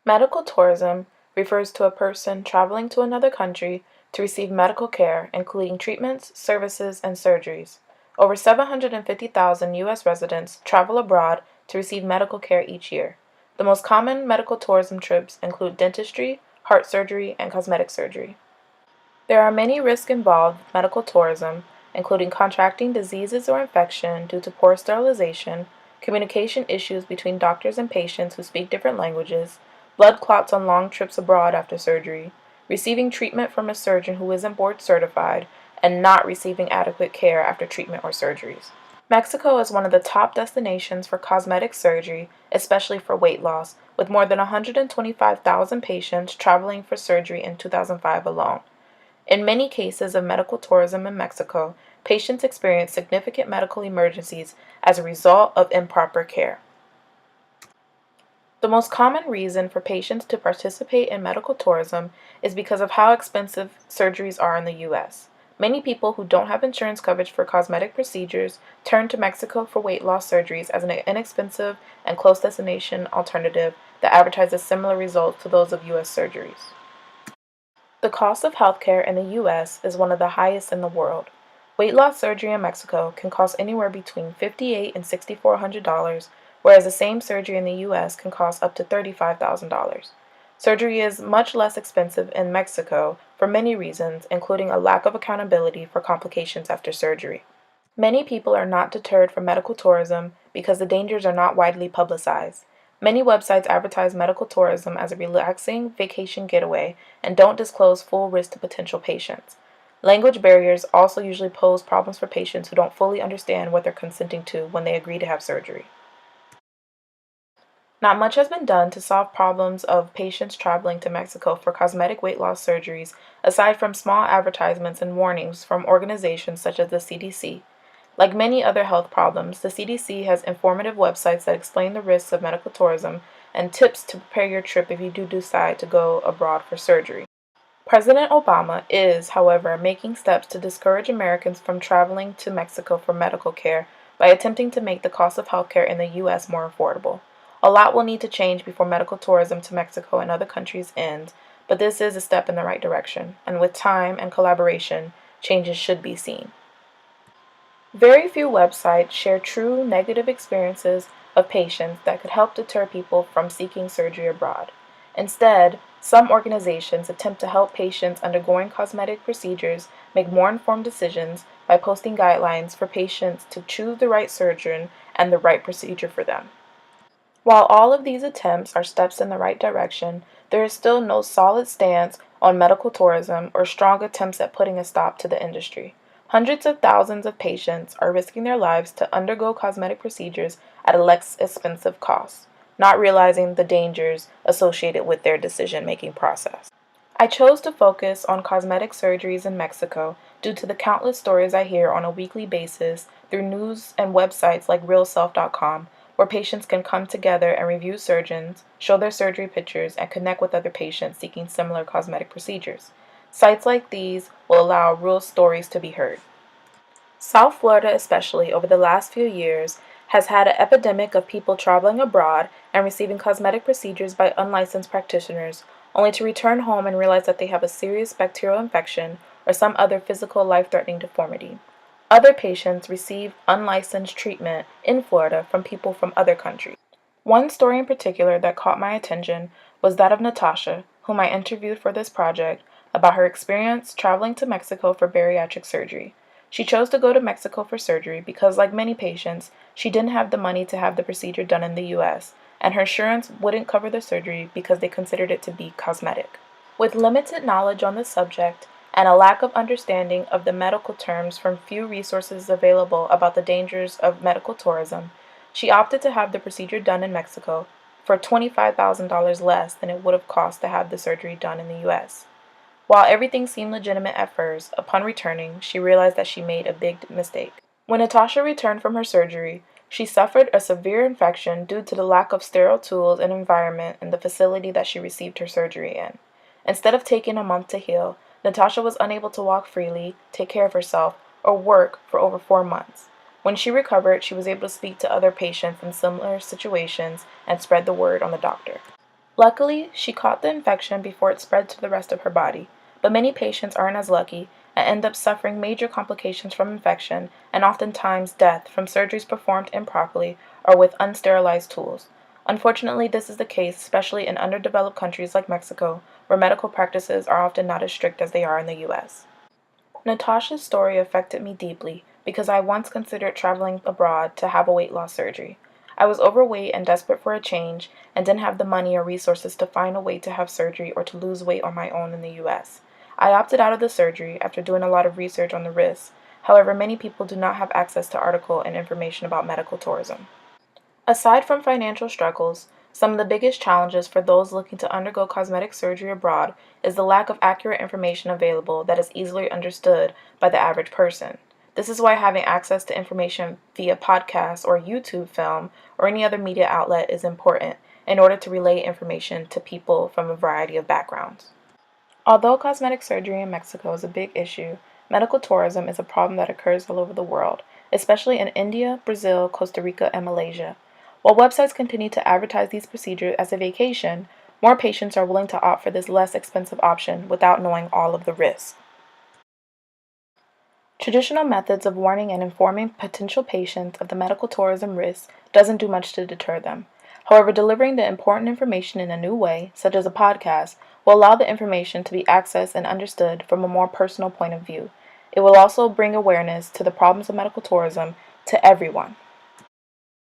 Medical tourism refers to a person traveling to another country to receive medical care, including treatments, services, and surgeries. Over 750,000 U.S. residents travel abroad to receive medical care each year. The most common medical tourism trips include dentistry, heart surgery, and cosmetic surgery. There are many risks involved with medical tourism, including contracting diseases or infection due to poor sterilization, communication issues between doctors and patients who speak different languages, blood clots on long trips abroad after surgery, receiving treatment from a surgeon who isn't board certified, and not receiving adequate care after treatment or surgeries. Mexico is one of the top destinations for cosmetic surgery, especially for weight loss, with more than 125,000 patients traveling for surgery in 2005 alone. In many cases of medical tourism in Mexico, patients experience significant medical emergencies as a result of improper care. The most common reason for patients to participate in medical tourism is because of how expensive surgeries are in the U.S. Many people who don't have insurance coverage for cosmetic procedures turn to Mexico for weight loss surgeries as an inexpensive and close destination alternative that advertises similar results to those of U.S. surgeries. The cost of healthcare in the U.S. is one of the highest in the world. Weight loss surgery in Mexico can cost anywhere between $5,800 and $6,400, whereas the same surgery in the U.S. can cost up to $35,000. Surgery is much less expensive in Mexico for many reasons, including a lack of accountability for complications after surgery. Many people are not deterred from medical tourism because the dangers are not widely publicized. Many websites advertise medical tourism as a relaxing vacation getaway and don't disclose full risk to potential patients. Language barriers also usually pose problems for patients who don't fully understand what they're consenting to when they agree to have surgery. Not much has been done to solve problems of patients traveling to Mexico for cosmetic weight loss surgeries, aside from small advertisements and warnings from organizations such as the CDC. Like many other health problems, the CDC has informative websites that explain the risks of medical tourism and tips to prepare your trip if you do decide to go abroad for surgery. President Obama is, however, making steps to discourage Americans from traveling to Mexico for medical care by attempting to make the cost of healthcare in the U.S. more affordable. A lot will need to change before medical tourism to Mexico and other countries ends, but this is a step in the right direction, and with time and collaboration, changes should be seen. Very few websites share true negative experiences of patients that could help deter people from seeking surgery abroad. Instead, some organizations attempt to help patients undergoing cosmetic procedures make more informed decisions by posting guidelines for patients to choose the right surgeon and the right procedure for them. While all of these attempts are steps in the right direction, there is still no solid stance on medical tourism or strong attempts at putting a stop to the industry. Hundreds of thousands of patients are risking their lives to undergo cosmetic procedures at a less expensive cost, not realizing the dangers associated with their decision-making process. I chose to focus on cosmetic surgeries in Mexico due to the countless stories I hear on a weekly basis through news and websites like realself.com, where patients can come together and review surgeons, show their surgery pictures, and connect with other patients seeking similar cosmetic procedures. Sites like these will allow real stories to be heard. South Florida, especially over the last few years, has had an epidemic of people traveling abroad and receiving cosmetic procedures by unlicensed practitioners, only to return home and realize that they have a serious bacterial infection or some other physical life-threatening deformity. Other patients receive unlicensed treatment in Florida from people from other countries. One story in particular that caught my attention was that of Natasha, whom I interviewed for this project, about her experience traveling to Mexico for bariatric surgery. She chose to go to Mexico for surgery because, like many patients, she didn't have the money to have the procedure done in the U.S., and her insurance wouldn't cover the surgery because they considered it to be cosmetic. With limited knowledge on the subject, and a lack of understanding of the medical terms from few resources available about the dangers of medical tourism, she opted to have the procedure done in Mexico for $25,000 less than it would have cost to have the surgery done in the U.S. While everything seemed legitimate at first, upon returning, she realized that she made a big mistake. When Natasha returned from her surgery, she suffered a severe infection due to the lack of sterile tools and environment in the facility that she received her surgery in. Instead of taking a month to heal, Natasha was unable to walk freely, take care of herself, or work for over 4 months. When she recovered, she was able to speak to other patients in similar situations and spread the word on the doctor. Luckily, she caught the infection before it spread to the rest of her body, but many patients aren't as lucky and end up suffering major complications from infection and oftentimes death from surgeries performed improperly or with unsterilized tools. Unfortunately, this is the case especially in underdeveloped countries like Mexico, where medical practices are often not as strict as they are in the US. Natasha's story affected me deeply because I once considered traveling abroad to have a weight loss surgery. I was overweight and desperate for a change and didn't have the money or resources to find a way to have surgery or to lose weight on my own in the US. I opted out of the surgery after doing a lot of research on the risks. However, many people do not have access to article and information about medical tourism. Aside from financial struggles, some of the biggest challenges for those looking to undergo cosmetic surgery abroad is the lack of accurate information available that is easily understood by the average person. This is why having access to information via podcast or YouTube film or any other media outlet is important in order to relay information to people from a variety of backgrounds. Although cosmetic surgery in Mexico is a big issue, medical tourism is a problem that occurs all over the world, especially in India, Brazil, Costa Rica, and Malaysia. While websites continue to advertise these procedures as a vacation, more patients are willing to opt for this less expensive option without knowing all of the risks. Traditional methods of warning and informing potential patients of the medical tourism risks doesn't do much to deter them. However, delivering the important information in a new way, such as a podcast, will allow the information to be accessed and understood from a more personal point of view. It will also bring awareness to the problems of medical tourism to everyone.